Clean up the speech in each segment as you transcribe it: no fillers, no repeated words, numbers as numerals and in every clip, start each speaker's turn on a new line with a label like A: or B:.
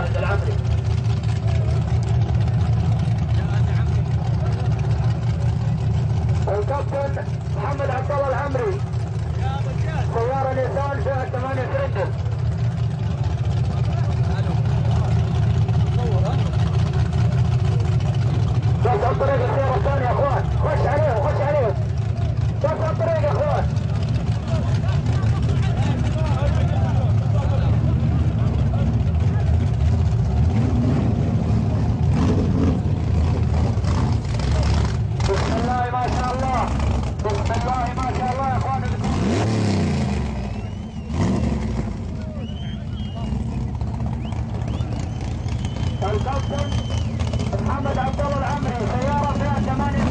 A: عند العمري. الكابتن محمد عبد الله العمري سيارة نيسان فيها 8 سلندر. بس الطريق السيارة الثانية يا اخوان، خش عليهم خش عليهم، بس الطريق يا اخوان. بسم الله ما شاء الله، بسم الله ما شاء الله يا اخوان. الكابتن محمد عبد الله العمري سيارة فيها 8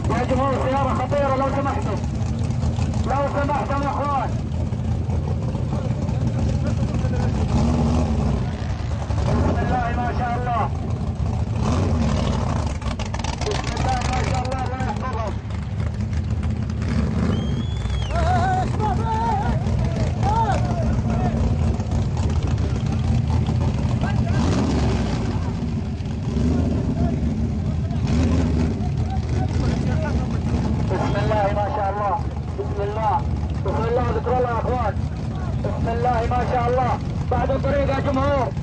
A: يا جمهور سيارة خطيرة لو سمحتم، لو سمحتم يا اخوان. بسم الله ما شاء الله، بسم الله ما شاء الله، الله يحفظهم. بسم الله ما شاء الله، بسم الله، بسم الله ذكر الله يا اخوان. بسم الله ما شاء الله. بعد الطريق يا جمهور. بسم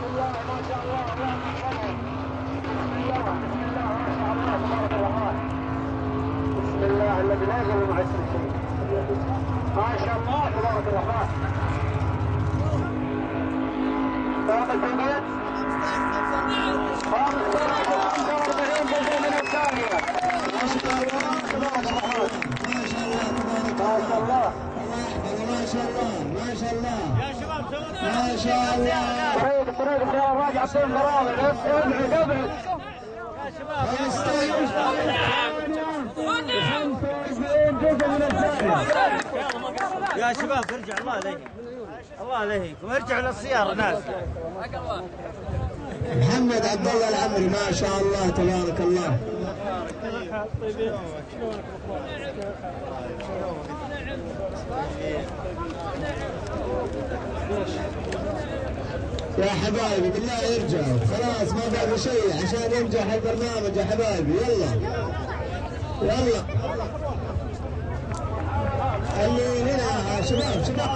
A: الله ما شاء الله، الله يحفظهم. بسم الله بسم الله ما شاء الله تبارك الرحمن. بسم الله الذي لا يضر مع اسم شيء. ما شاء الله تبارك الرحمن. ثابت في البيت 45 جزء من الثانية.
B: ما شاء الله تبارك الرحمن. ما شاء الله تبارك
A: ما شاء الله.
B: الله يحفظه. ما شاء الله ما شاء الله يا شباب ما شاء الله.
A: طريق السيارة راجع بين المراوح. ابعد ابعد
B: يا شباب.
C: يا شباب ارجع الله عليكم، الله عليكم ارجعوا للسيارة ناس.
B: محمد عبد الله العمري ما شاء الله تبارك الله. يا حبايبي بالله يرجعوا، خلاص ما باقي شيء عشان ينجح البرنامج يا حبايبي. يلا يلا اللي هنا شباب شباب.